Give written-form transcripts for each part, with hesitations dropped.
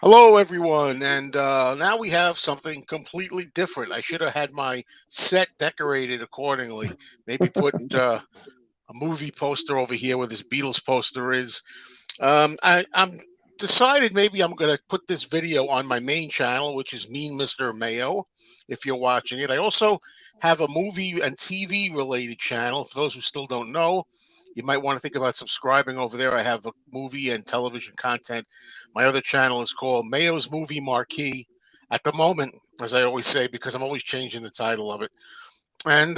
Hello, everyone, and now we have something completely different. I should have had my set decorated accordingly. Maybe put a movie poster over here where this Beatles poster is. I'm decided maybe I'm going to put this video on my main channel, which is Mean Mr. Mayo. If you're watching it, I also have a movie and TV related channel. For those who still don't know, you might want to think about subscribing over there. I have a movie and television content. My other channel is called Mayo's Movie Marquee. At the moment, as I always say, because I'm always changing the title of it. And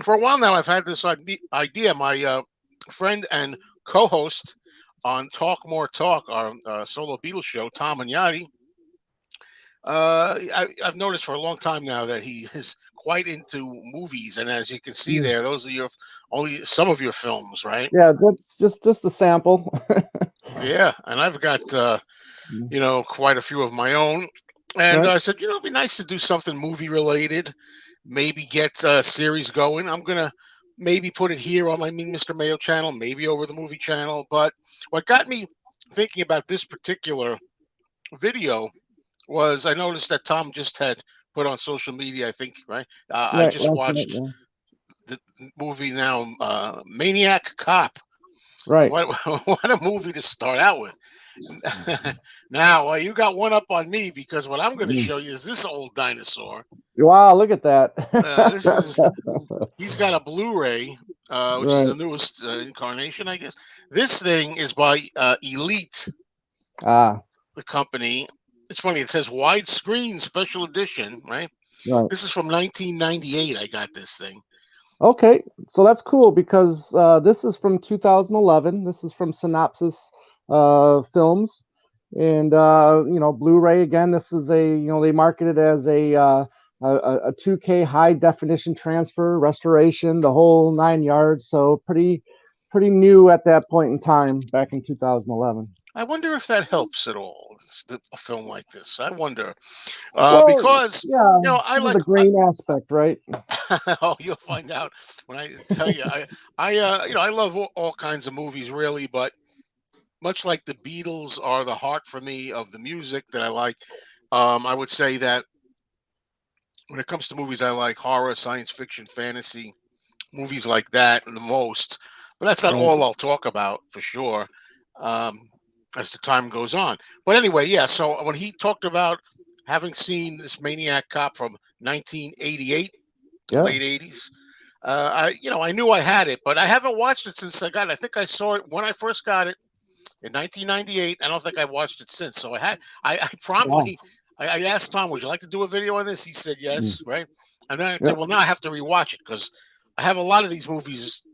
for a while now, I've had this idea. My friend and co-host on Talk More Talk, our solo Beatles show, Tom Hunyady, I've noticed for a long time now that he is quite into movies, and as you can see Mm. there, those are your only some of your films, right? Yeah, that's just a sample. Yeah, and I've got Mm. quite a few of my own, and Right. I said, it'd be nice to do something movie related, maybe get a series going. I'm gonna maybe put it here on my Mean Mr. Mayo channel, maybe over the movie channel. But what got me thinking about this particular video was I noticed that Tom just had put on social media, I think, right? I Right. just Last night. watched Yeah. the movie now, Maniac Cop. Right. What what a movie to start out with. Now, you got one up on me because what I'm going to Mm. show you is this old dinosaur. Wow, look at that. This is he's got a Blu-ray, which is Right. the newest incarnation, I guess. This thing is by Elite, Ah, the company. It's funny. It says widescreen special edition, right? right. This is from 1998. I got this thing. Okay, so that's cool because this is from 2011. This is from Synopsis Films, and Blu-ray again. This is they market it as a 2K high definition transfer, restoration, the whole nine yards. So pretty new at that point in time, back in 2011. I wonder if that helps at all. A film like this. I wonder Well, because yeah, I this is the like. grain aspect, right? Oh, you'll find out when I tell you. I love all kinds of movies, really, but much like the Beatles are the heart for me of the music that I like. I would say that when it comes to movies, I like horror, science fiction, fantasy, movies like that the most. But that's not Right. all I'll talk about for sure um, as the time goes on. But anyway, yeah. So when he talked about having seen this Maniac Cop from 1988, Yeah. late 80s, I knew I had it, but I haven't watched it since I got it. I think I saw it when I first got it in 1998. I don't think I watched it since. So I Wow. promptly, I asked Tom, would you like to do a video on this? He said Mm. yes, right? And then I Yeah. said, well, now I have to rewatch it because I have a lot of these movies,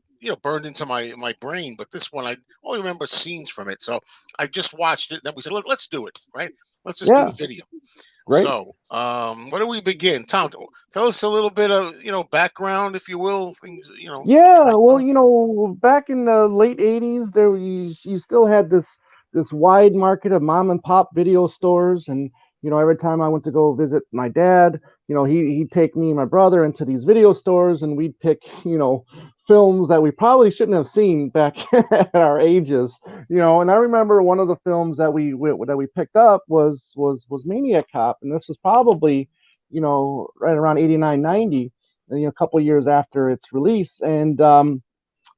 burned into my brain. But this one, I only remember scenes from it. So I just watched it. Then we said, look, let's do it, right? Let's just do Yeah. the video. Great. So, where do we begin? Tom, tell us a little bit of, background, if you will, things, Yeah, well, background. back in the late '80s, you still had this wide market of mom and pop video stores, and every time I went to go visit my dad, he'd take me and my brother into these video stores, and we'd pick films that we probably shouldn't have seen back at our ages, And I remember one of the films that we picked up was Maniac Cop, and this was probably right around '89, '90, a couple years after its release, and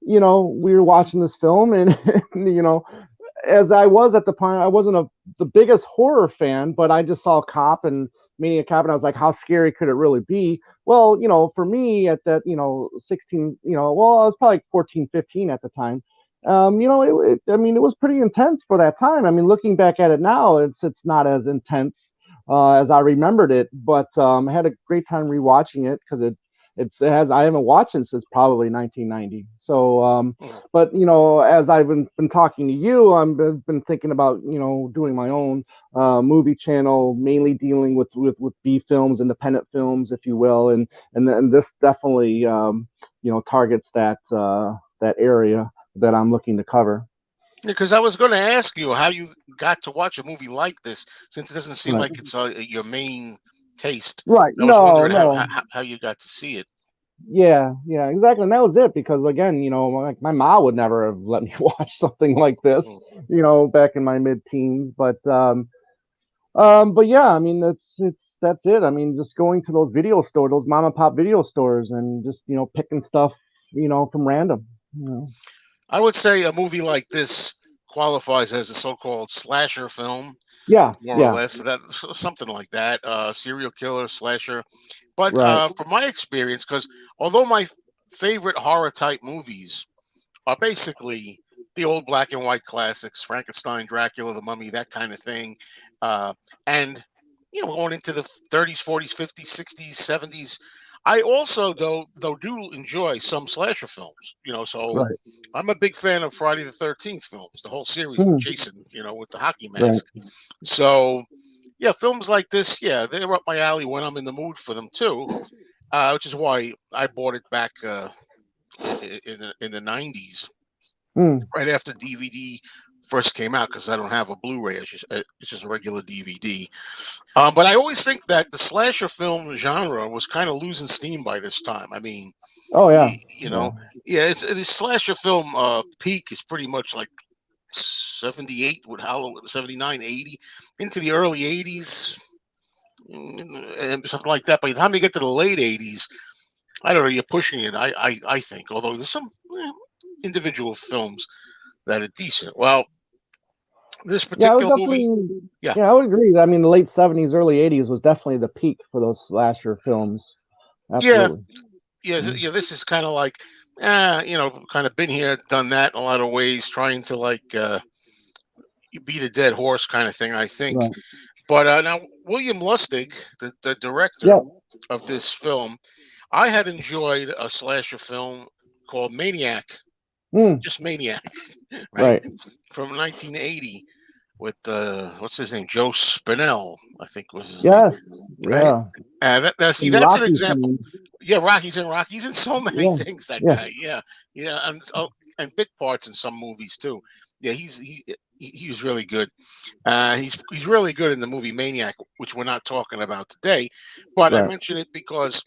we were watching this film, and as I was at the point, I wasn't the biggest horror fan, but I just saw Cop and Maniac Cop, and I was like, how scary could it really be? Well, for me at that 16, well, I was probably 14, 15 at the time. I mean, it was pretty intense for that time. I mean, looking back at it now, it's not as intense as I remembered it, but I had a great time rewatching it because it has I haven't watched it since probably 1990. So, Mhm. but as I've been talking to you, I've been thinking about doing my own movie channel, mainly dealing with B films, independent films, if you will, and this definitely targets that area that I'm looking to cover. Because I was going to ask you how you got to watch a movie like this, since it doesn't seem Right. like it's your main taste. Right. I was No, wondering how, no. how how you got to see it. Yeah, yeah, exactly. And that was it because again, like my mom would never have let me watch something like this, Mm. back in my mid-teens. But But yeah, I mean that's it. I mean, just going to those video stores, those mom and pop video stores, and just picking stuff from random. You know. I would say a movie like this qualifies as a so-called slasher film, Yeah, more or yeah, less. That something like that, serial killer slasher. But right, from my experience, because although my favorite horror type movies are basically the old black and white classics, Frankenstein, Dracula, The Mummy, that kind of thing, and going into the 30s, 40s, 50s, 60s, 70s. I also though do enjoy some slasher films, so right, I'm a big fan of Friday the 13th films, the whole series with mm, Jason, with the hockey right. mask. So, yeah, films like this, yeah, they're up my alley when I'm in the mood for them too, which is why I bought it back in the 90s, Mm. right after DVD first came out, because I don't have a Blu-ray. It's just a regular DVD. But I always think that the slasher film genre was kind of losing steam by this time. I mean, Oh yeah, you yeah, know, yeah, the slasher film peak is pretty much like 78 with Halloween, 79, 80, into the early 80s, and something like that. By the time you get to the late 80s, I don't know, you're pushing it. I think, although there's some individual films that are decent. Well, this yeah. I would particular movie, definitely, yeah, yeah, I would agree. I mean, the late '70s, early '80s was definitely the peak for those slasher films. yeah, Absolutely. yeah, Mm. yeah. This is kind of like, kind of been here, done that in a lot of ways, trying to like beat a dead horse kind of thing. I think, Right. but now William Lustig, the director Yeah. of this film, I had enjoyed a slasher film called Maniac, Mm. just Maniac, right, Right. from 1980 with what's his name, Joe Spinell, I think was his name, Yes. right? Yeah. See, And that's an Rocky example. scene. Yeah, Rocky's in so many Yeah. things. That Yeah. guy, yeah, yeah, and big parts in some movies too. Yeah, he was really good. He's really good in the movie Maniac, which we're not talking about today. But I Right. mention it because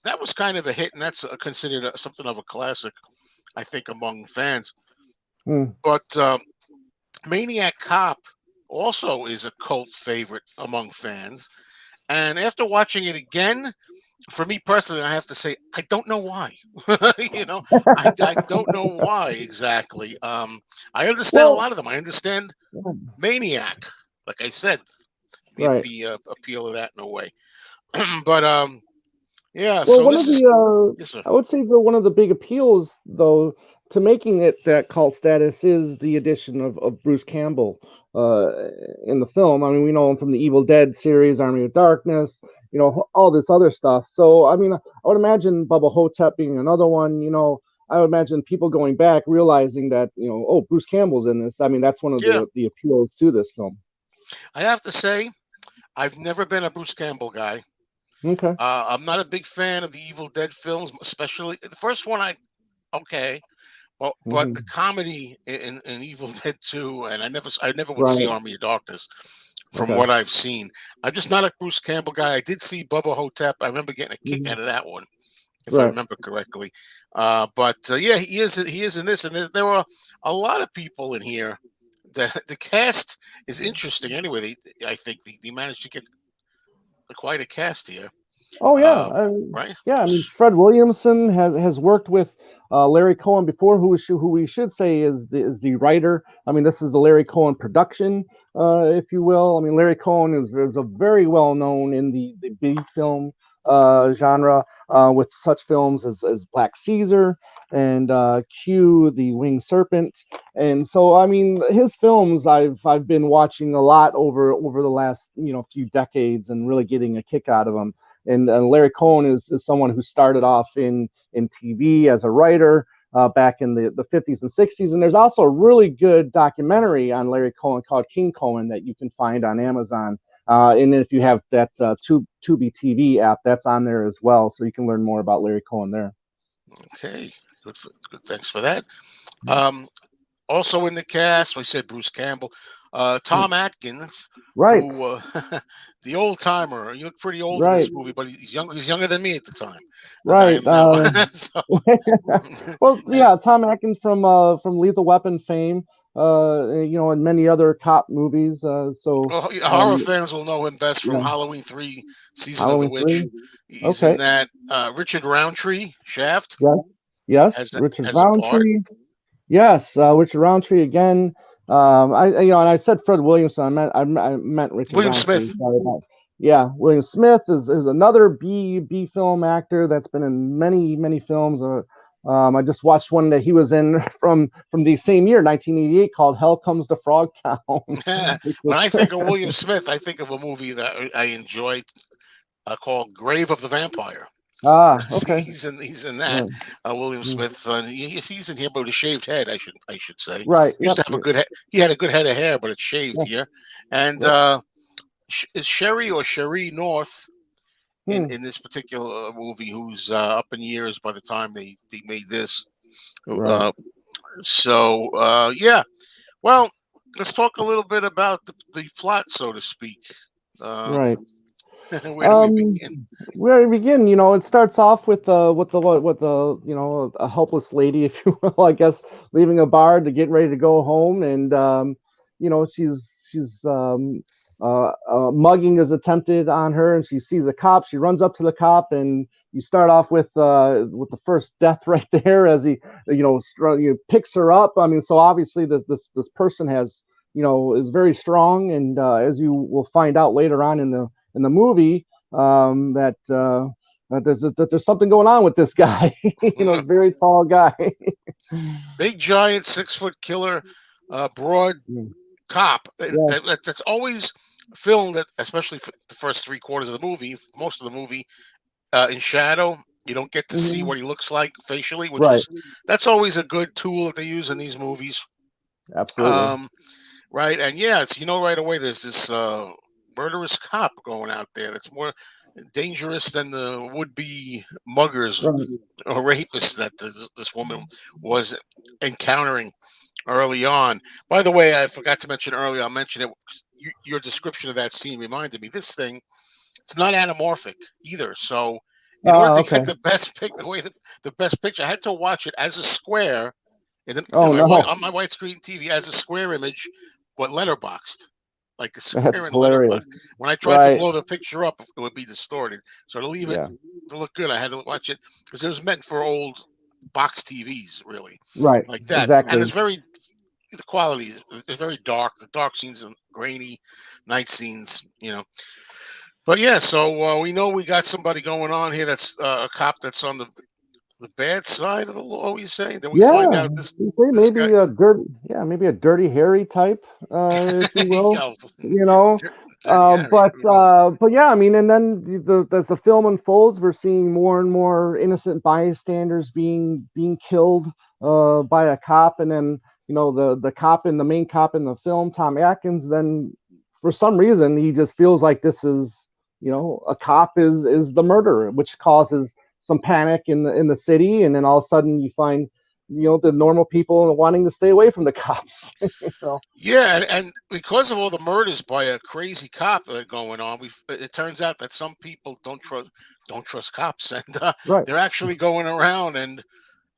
that was kind of a hit, and that's considered something of a classic, I think, among fans. Mm. But Maniac Cop also is a cult favorite among fans. And after watching it again, for me personally, I have to say I don't know why. you know, I don't know why exactly. I understand a Well. lot of them. I understand Maniac, like I said, Right. the appeal of that in a way. but yeah. Well, So one of this is, the yes, sir. I would say one of the big appeals, though, to making it that cult status is the addition of Bruce Campbell in the film. I mean, we know him from the Evil Dead series, Army of Darkness, all this other stuff. So, I mean, I would imagine Bubba Hotep being another one. I would imagine people going back realizing that oh, Bruce Campbell's in this. I mean, that's one of Yeah, the appeals to this film. I have to say I've never been a Bruce Campbell guy. Okay. I'm not a big fan of the Evil Dead films, especially the first one. Okay, but the Hmm. comedy in Evil Dead 2, and I never would see Right. Army of Darkness. From Okay. what I've seen, I'm just not a Bruce Campbell guy. I did see Bubba Hotep. I remember getting a kick Hmm. out of that one, if I Right. remember correctly. But yeah, he is in this, and there were a lot of people in here. The cast is interesting. Anyway, I think they managed to get quite a cast here, Oh yeah, uh, right? yeah. I mean, Fred Williamson has worked with Larry Cohen before, who we should say is the writer. I mean, this is the Larry Cohen production, if you will. I mean, Larry Cohen is a very well known in the B film genre with such films as Black Caesar and Q, the Winged Serpent. And so, I mean, his films I've been watching a lot over the last few decades and really getting a kick out of them. And Larry Cohen is someone who started off in TV as a writer back in the 50s and 60s. And there's also a really good documentary on Larry Cohen called King Cohen that you can find on Amazon. And if you have that Tubi TV app, that's on there as well, so you can learn more about Larry Cohen there. Okay, good. Thanks for that. Um, Also in the cast, we said Bruce Campbell, Tom Atkins, Right, who the old timer. You look pretty old in right, this movie, but he's young. He's younger than me at the time, and I right. am now. so, Well, and yeah, Tom Atkins from Lethal Weapon fame. and many other cop movies. So Well, horror um, fans will know him best from yeah, Halloween 3, Season of the Halloween Witch. 3. He's in Okay. that. Richard Roundtree, Shaft, Yes. Yes. as Richard a part. Roundtree. Yes. Richard Roundtree again. And I said Fred Williamson. I meant Richard William Roundtree. Smith. Sorry about. Yeah, William Smith is another B film actor that's been in many films. I just watched one that he was in from the same year, 1988, called Hell Comes to Frogtown. which When was, I think of William Smith, I think of a movie that I enjoyed called Grave of the Vampire. okay. He's in that. Right. William Mm. Smith. He's in here, but with a shaved head. I should say. Right. He used Yep. to have a good. He had a good head of hair, but it's shaved Yes. here. And Yep. is Sherry or Cherie North Hmm. in this particular movie, who's up in years by the time they made this. Right. Uh, yeah. Well, let's talk a little bit about the plot, so to speak. Uh, Right. where do we Um, begin? where we begin, it starts off with the a helpless lady, if you will, I guess, leaving a bar to get ready to go home, and she's mugging is attempted on her, and she sees a cop. She runs up to the cop, and you start off with the first death right there as he picks her up. I mean, so obviously this person has is very strong, and as you will find out later on in the movie, that there's something going on with this guy. This very tall guy. Big giant 6 foot killer, broad cop. Yes. That's always filmed, especially for the first 3 quarters of the movie, most of the movie, in shadow. You don't get to see Hmm. what he looks like facially, Right. that's always a good tool that they use in these movies. Absolutely. Um, right, and yeah, it's right away. There's this murderous cop going out there that's more dangerous than the would-be muggers Right. or rapists that this woman was encountering early on. By the way, I forgot to mention earlier. I'll mention it. Your description of that scene reminded me. This thing, it's not anamorphic either. So, in order to Okay. get the best pic, the best picture, I had to watch it as a square in Oh my no, on my widescreen TV as a square image, but letterboxed, like a square that's in letterbox. hilarious. When I tried to Right. blow the picture up, it would be distorted. So to leave it Yeah. to look good, I had to watch it because it was meant for old box TVs, really, Right. like that. And Exactly. it's very the quality is very dark. The dark scenes and grainy night scenes. But yeah, so we know we got somebody going on here that's a cop that's on the bad side of the law. You say? Then we find Yeah. out You say this guy. maybe a dirty, yeah, maybe a dirty Harry type, if you will. Yo, You know. Dirty Harry. But yeah, I mean, and then as the film unfolds, we're seeing more and more innocent bystanders being killed by a cop, and then the cop in the main cop in the film, Tom Atkins, then for some reason he just feels like this is a cop is the murderer, which causes some panic in the city, and then all of a sudden you find the normal people wanting to stay away from the cops. Yeah, and because of all the murders by a crazy cop that are going on, it turns out that some people don't trust cops, and Right, they're actually going around and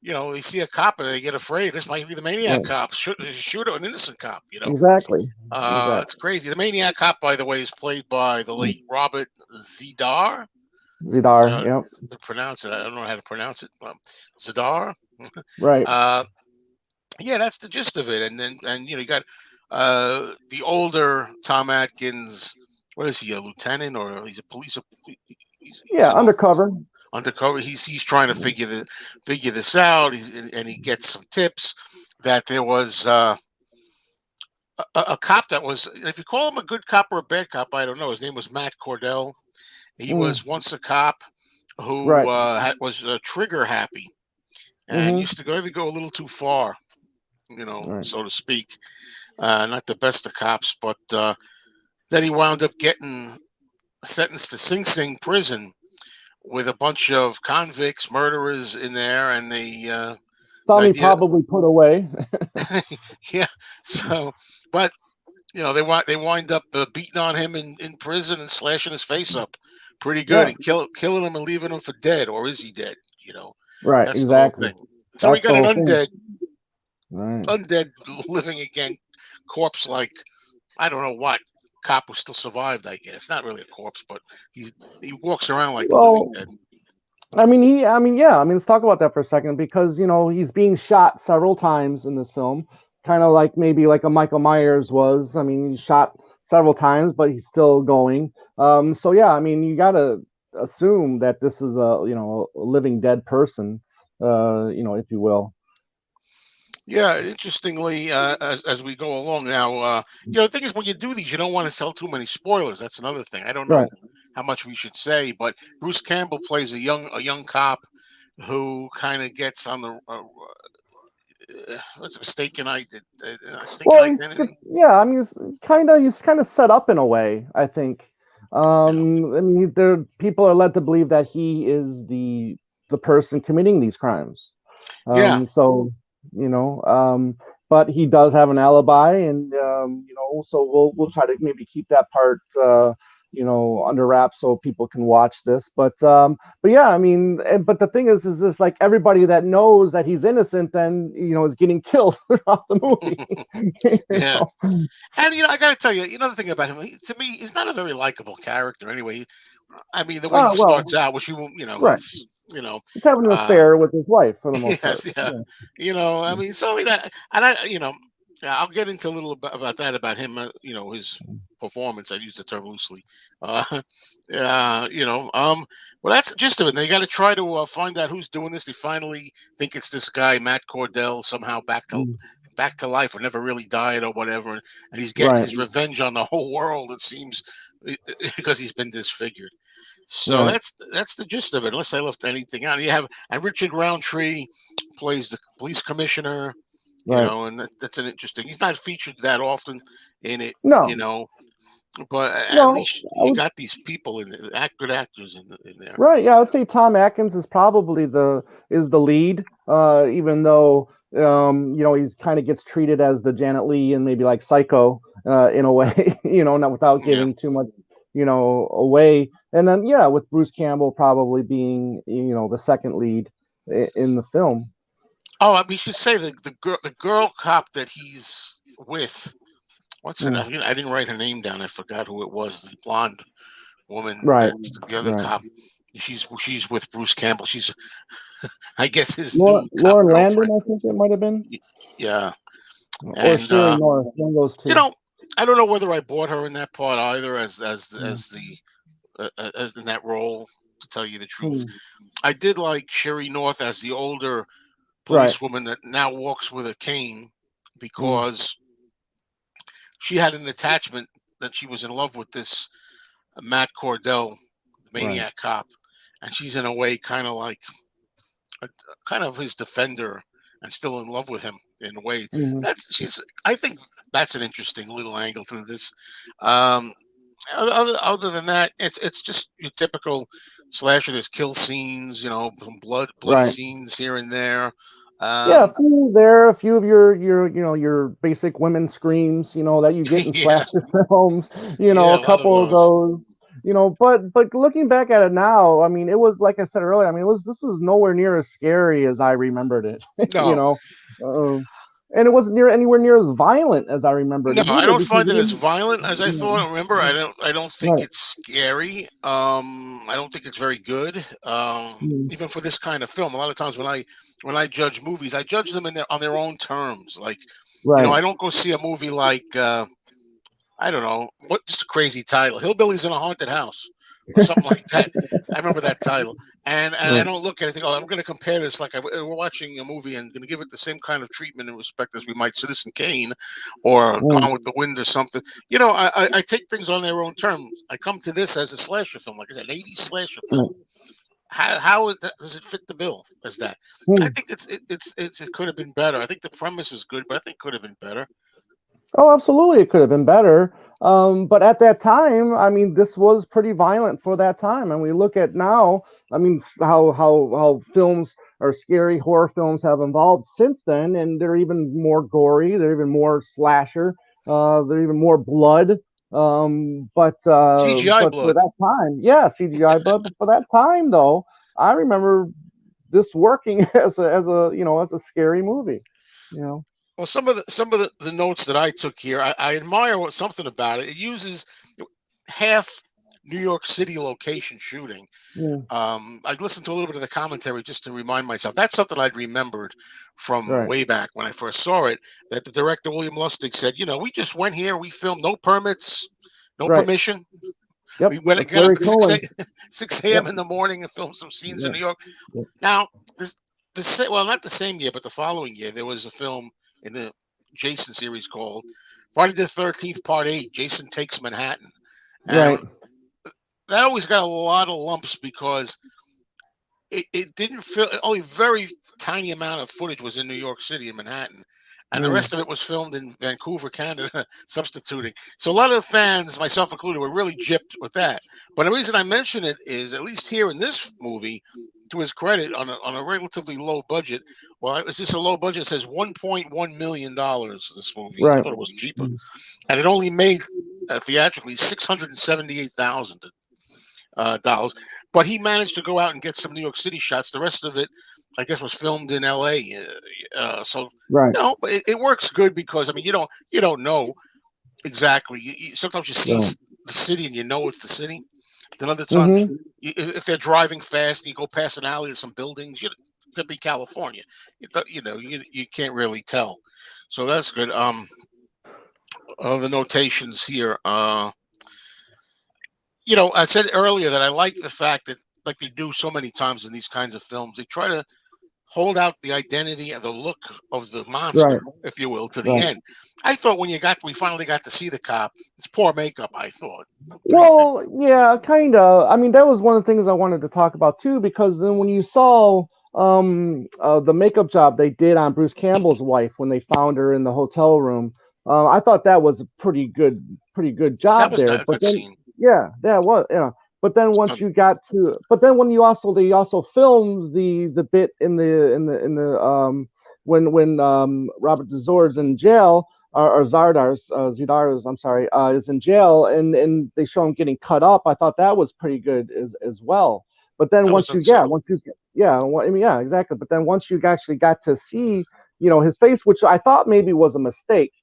they see a cop and they get afraid. This might be the maniac right, cop, shoot an innocent cop. exactly, It's crazy. The maniac cop, by the way, is played by the late Robert Zidar. Is that Zidar, how yep, to pronounce it? I don't know how to pronounce it. Zidar. right. Uh, yeah, that's the gist of it. And then you got the older Tom Atkins. What is he, a lieutenant or he's a police? He's Yeah, an undercover. undercover. He's trying to figure this out. And he gets some tips that there was a cop that was, if you call him a good cop or a bad cop, I don't know. His name was Matt Cordell. He Mm, was once a cop who right. was trigger happy and Mm-hmm. used to maybe go a little too far, Right. so to speak. Not the best of cops, but then he wound up getting sentenced to Sing Sing prison with a bunch of convicts, murderers in there, and the Some he idea, probably put away. yeah. So, but they wind up beating on him in prison and slashing his face up pretty good Yeah. and killing him and leaving him for dead, or is he dead? Right. That's the whole Exactly. thing. So we That's the got an whole thing. undead Right. undead, living again, corpse like I don't know what cop who still survived. I guess not really a corpse, but he walks around like the living Well, dead. yeah. I mean, let's talk about that for a second because he's being shot several times in this film, kind of like maybe like a Michael Myers was. I mean, he's shot several times, but he's still going. So yeah, I mean, you gotta assume that this is a living dead person, if you will. Yeah, interestingly, as we go along now, the thing is, when you do these, you don't want to sell too many spoilers. That's another thing. I don't Right. know how much we should say, but Bruce Campbell plays a young cop who kind of gets on the what's it, mistaken Well, he's identity. yeah. I mean, he's kind of set up in a way. I think. Yeah, I mean, there people are led to believe that he is the person committing these crimes. yeah, So you know, but he does have an alibi, and so we'll try to maybe keep that part under wraps so people can watch this. But yeah, I mean, but the thing is this like everybody that knows that he's innocent, then is getting killed throughout the movie. you yeah. know? And I got to tell you, another thing about him. To me, he's not a very likable character. Anyway, I mean, the way he Well, starts out, which right. he's He's having an uh, affair with his wife for the most part. yes, yeah. Yeah. I mean, so and yeah, I'll get into a little about that about him. His performance. I use the term loosely. Uh, well, that's the gist of it. They got to try to find out who's doing this. They finally think it's this guy, Matt Cordell, somehow Mm, back to life, or never really died, or whatever. And he's getting right. his revenge on the whole world. It seems because he's been disfigured. So Right. that's the gist of it. Unless I left anything out, you have and Richard Roundtree plays the police commissioner. Right. And that's an interesting. He's not featured that often in it. You No. know, but at No. least I you would got these people good actors in there. Right. Yeah, I would say Tom Atkins is probably the lead, even though he's kind of gets treated as the Janet Leigh and maybe like Psycho in a way, not without Yeah. giving too much, away. And then yeah, with Bruce Campbell probably being the second lead in the film. Oh, we should say the girl cop that he's with. What's her? Mm, I didn't write her name down. I forgot who it was. The blonde woman. right. That's the other Right. cop. She's with Bruce Campbell. She's I guess his Lauren, new cop Lauren Landon, girlfriend. I think it might have been, Y- Yeah, or and Sherry North, one of those you two. know, I don't know whether I bought her in that part either, Mm, as in that role. To tell you the truth, mm, I did like Sherry North as the older right. policewoman that now walks with a cane Mm, because she had an attachment that she was in love with this Matt Cordell, the right. maniac cop, and she's in a way a, kind of his defender and still in love with him in a way. Hmm. I think that's an interesting little angle to this. Um, other than that, it's just your typical slasher. There's kill scenes, some bloody Right. scenes here and there. Yeah, a Um, few there, a few of your basic women screams, that you get in yeah, slasher films, yeah, a a lot of couple of those. those, but looking back at it now, I mean, it was like I said earlier, I mean, this was nowhere near as scary as I remembered it, you No, know, uh, and it wasn't anywhere near as violent as I remembered no, it I either don't because find it as violent as I you thought. Remember, I don't think right, it's scary. I don't think it's very good. mm, Even for this kind of film, a lot of times when I judge movies, I judge them on their own terms. Like, right, I don't go see a movie like I don't know what, just a crazy title, Hillbillies in a Haunted House, or something like that. I remember that title, and I right, don't look at it and think, oh, I'm going to compare this like we're watching a movie and going to give it the same kind of treatment and respect as we might Citizen Kane, or mm, Gone with the Wind or something. I take things on their own terms. I come to this as a slasher film, like I said, an '80s slasher film. right, How does it fit the bill as that? I mm. think it could have been better. I think the premise is good, but I think it could have been better. Oh, absolutely, it could have been better. But at that time, I mean, this was pretty violent for that time. And we look at now, I mean, how films or scary horror films have evolved since then, and they're even more gory, they're even more slasher, they're even more blood. CGI But for blood. that time, yeah, CGI. But for that time, though, I remember this working as a scary movie. You know. Well, some of the notes that I took here, I admire something about it. It uses half New York City location shooting. Mm, I listened to a little bit of the commentary just to remind myself. That's something I'd remembered from right. way back when I first saw it. That the director William Lustig said, we just went here, we filmed, no permits, no Right. permission. Yep. We went and That's got up Larry at 6 Cohen. a, 6 a.m. Yep. in the morning and filmed some scenes in Yep. New York. Yep. Now, well, not the same year, but the following year, there was a film in the Jason series called Friday the 13th Part 8, Jason Takes Manhattan. Right. And that always got a lot of lumps because it didn't feel, only very tiny amount of footage was in New York City and Manhattan. And the Mm, rest of it was filmed in Vancouver, Canada, substituting. So a lot of fans, myself included, were really gypped with that. But the reason I mention it is, at least here in this movie, to his credit, on a relatively low budget. Well, it's just a low budget. It says $1.1 million. This movie, I right. thought it was cheaper, Mm, and it only made theatrically $678,000. But he managed to go out and get some New York City shots. The rest of it, I guess, was filmed in L.A. So right. but it works good because, I mean, you don't know exactly. Sometimes you see Right. the city and you know it's the city. Then other times, Mm-hmm. if they're driving fast and you go past an alley of some buildings, it could be California. You can't really tell. So that's good. The notations here. I said earlier that I like the fact that, like they do so many times in these kinds of films, they try to hold out the identity and the look of the Right. monster, if you will, to the Right. end. I thought when we finally got to see the cop, it's poor makeup. I thought. What do you think? Well, yeah, kind of. I mean, that was one of the things I wanted to talk about too, because then when you saw the makeup job they did on Bruce Campbell's wife when they found her in the hotel room, I thought that was a pretty good That job was there. not a But good then, scene. yeah, that was, But then once you got to, but then when they also filmed the bit in the when Robert DeZord's in jail, or Zardar's, I'm sorry, is in jail, and they show him getting cut up. I thought that was pretty good as well. But then That was once you, yeah, unsubtle. I mean, yeah, exactly. But then once you actually got to see, his face, which I thought maybe was a mistake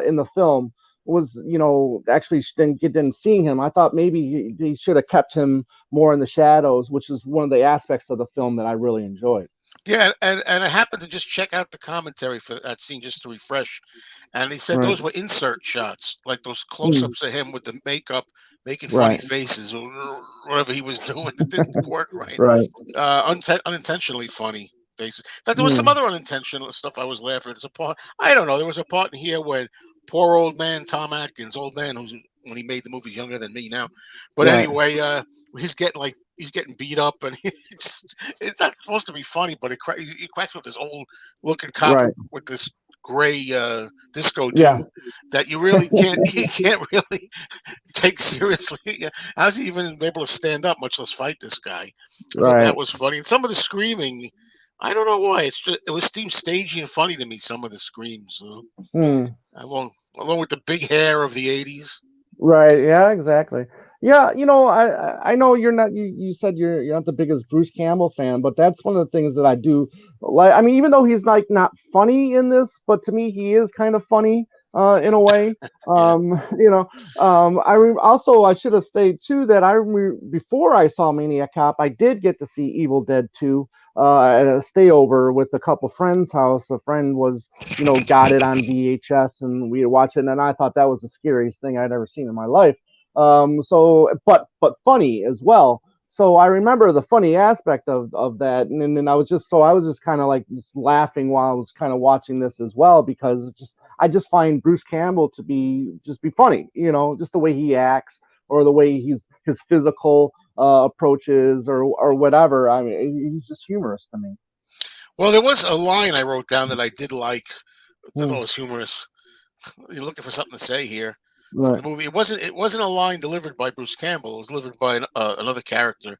in the film, was, actually didn't seeing him. I thought maybe he should have kept him more in the shadows, which is one of the aspects of the film that I really enjoyed. Yeah, and I happened to just check out the commentary for that scene just to refresh, and he said Right. those were insert shots, like those Mm, close-ups of him with the makeup, making funny right. faces or whatever he was doing. It didn't work right. Right. Unintentionally funny faces. In fact, there was some Mm, other unintentional stuff I was laughing at. There's a part, I don't know. There was a part in here when poor old man Tom Atkins, old man who's, when he made the movie, younger than me now. But right. anyway, he's getting beat up, and it's not supposed to be funny, but he cracks with this old looking cop Right. with this gray disco Yeah. dude that you really can't you can't really take seriously. Yeah, how's he even able to stand up, much less fight this guy? I thought that Right. was funny. And some of the screaming, I don't know why. It seemed stagey and funny to me. Some of the screams, Hmm. along with the big hair of the '80s. Right. Yeah. Exactly. Yeah. I know you're not. You said you're not the biggest Bruce Campbell fan, but that's one of the things that I do like. I mean, even though he's like not funny in this, but to me he is kind of funny in a way. Yeah, Also I should have stated too that before I saw Maniac Cop, I did get to see Evil Dead 2 at a stayover with a couple friends' house. A friend was, got it on VHS, and we watched it, and I thought that was the scariest thing I'd ever seen in my life. But funny as well. So I remember the funny aspect of that, and then I was just kind of like just laughing while I was kind of watching this as well, because I just find Bruce Campbell to be funny, just the way he acts, or the way his physical approaches, or whatever. I mean, he's just humorous to me. well, there was a line I wrote down that I did like. I thought Hmm. it was humorous. You're looking for something to say here from Right. the movie. It wasn't a line delivered by Bruce Campbell. It was delivered by another character.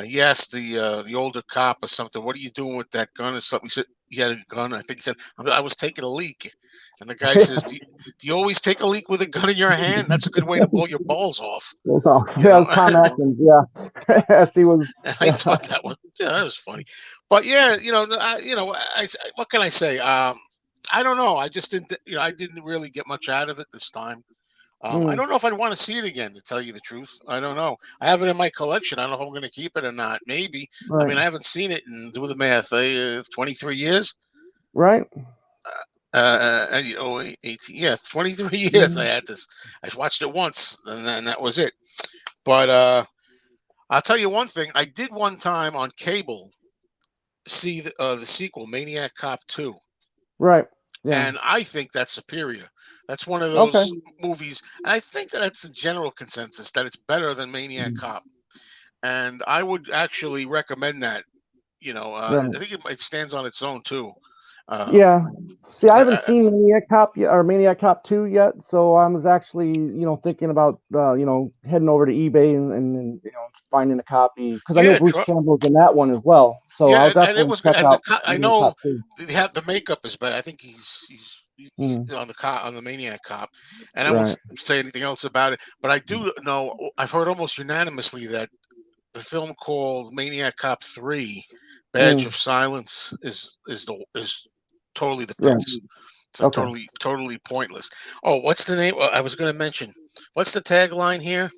He asked the older cop or something, "What are you doing with that gun?" or something. He said he had a gun. I think he said, "I was taking a leak." And the guy says, "Do you always take a leak with a gun in your hand? That's a good way to blow your balls off." Well, You yeah, it know. was Tom Atkins. Yeah, yes, he was. And I Yeah. thought that was funny. But yeah, what can I say? I don't know. I just didn't. I didn't really get much out of it this time. I Mm, don't know if I'd want to see it again, to tell you the truth. I don't know. I have it in my collection. I don't know if I'm going to keep it or not. Maybe. I right. mean, I haven't seen it in, do the math, 23 years. Right. And, 18, yeah, 23 years I Mm, had this. I watched it once, and then that was it. But I'll tell you one thing. I did one time on cable see the sequel, Maniac Cop 2. right. Yeah. And I think that's superior. That's one of Okay. those movies, and I think that's the general consensus that it's better than Maniac Mm, Cop. And I would actually recommend that. I right. think it stands on its own too. Um, Yeah. See, I haven't uh, seen Maniac Cop yet, or Maniac Cop 2 yet, so I was actually, thinking about, heading over to eBay and finding a copy because I know yeah, Bruce Campbell's in that one as well. So I'll yeah, and it definitely was good. check And out I Maniac know Cop 2. they have the makeup is better. I think he's Mm, on the on the Maniac Cop, and I won't right. say anything else about it. But I do know I've heard almost unanimously that the film called Maniac Cop 3, Badge Mm, of Silence, is totally the right. pits. It's a Okay. totally pointless. Oh, what's the name? I was going to mention. What's the tagline here?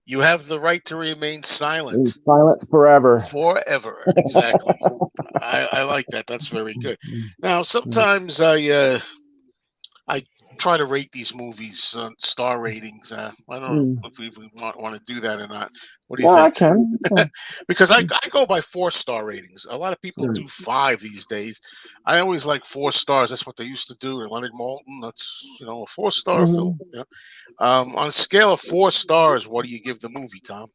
You have the right to remain And silent Silent Forever. forever. Exactly. I like that. That's very good. Mm, Now, mm, sometimes I try to rate these movies star ratings. I don't know mm. if we want to do that or not. What do you Yeah, I think? can. Yeah. Because I go by 4-star ratings. A lot of people Right. do 5 these days. I always like 4 stars. That's what they used to do. Or Leonard Maltin. That's a 4-star film. Mhm. On a scale of 4 stars, what do you give the movie, Tom?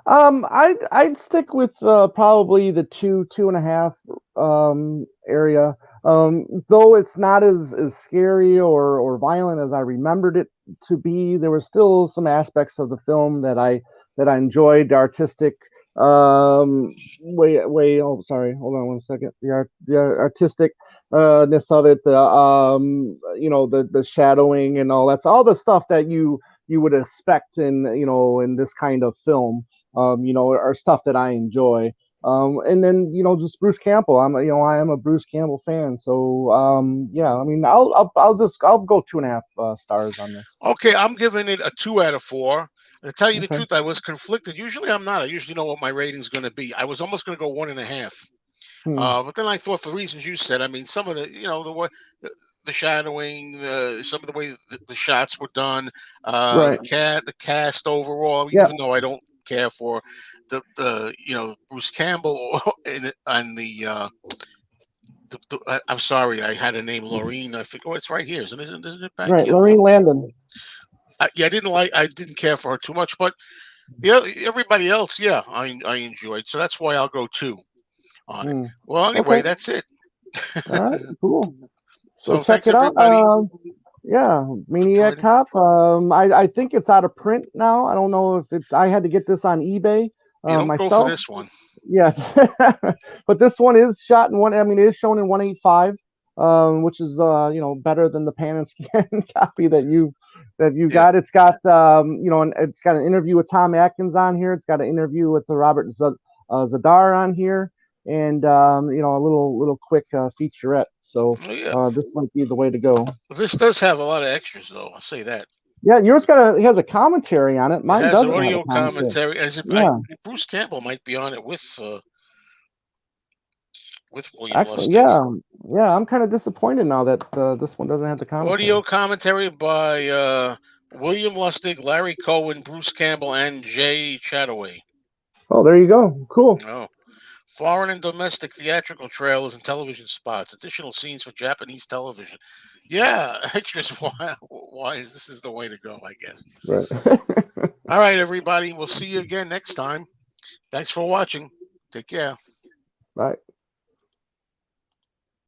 I'd stick with probably the two and a half area. Though it's not as scary or violent as I remembered it to be, there were still some aspects of the film that I enjoyed. The artistic oh, sorry, hold on one second. The artistic ness of it, the shadowing and all that's all the stuff that you would expect in this kind of film, are stuff that I enjoy. And then just Bruce Campbell. I am a Bruce Campbell fan. So yeah, I mean, I'll go two and a half stars on this. Okay, I'm giving it a 2 out of 4. And to tell you the Okay. truth, I was conflicted. Usually, I'm not. I usually know what my rating's going to be. I was almost going to go 1.5. Hmm. But then I thought, for the reasons you said, I mean, some of the, the way, the shadowing, some of the way the shots were done, Right. the cast overall. Yeah. Even though I don't care for the Bruce Campbell and I'm sorry, I had a name, Laureen. I think, oh, it's right here, isn't it back Right. here? Lorraine Landon. Yeah, I didn't care for her too much, but everybody else, yeah, I enjoyed. So that's why I'll go 2 on it. Hmm. Well, Okay. anyway, that's it. All right. Cool. So So check thanks it out. everybody. Yeah, Maniac Joining. Cop. I think it's out of print now. I don't know if it's. I had to get this on eBay You don't go for myself. this one. Yeah, but this one is shot in one. I mean, it is shown in 1.85, which is better than the pan and scan copy that you Yeah. got. It's got and it's got an interview with Tom Atkins on here. It's got an interview with the Robert Zadar on here, and a little quick featurette. So Oh, yeah. this might be the way to go. This does have a lot of extras, though. I'll say that. Yeah, yours it has a commentary on it. It Mine has doesn't have a audio commentary. commentary. As if Yeah, Bruce Campbell might be on it with William actually, Lustig. yeah. I'm kind of disappointed now that this one doesn't have the Audio commentary. commentary by William Lustig, Larry Cohen, Bruce Campbell, and Jay Chataway. Oh, there you go. Cool. Oh. Foreign and domestic theatrical trailers and television spots. Additional scenes for Japanese television. Yeah, extras wise, this is the way to go, I guess. Right. All right, everybody. We'll see you again next time. Thanks for watching. Take care. Right.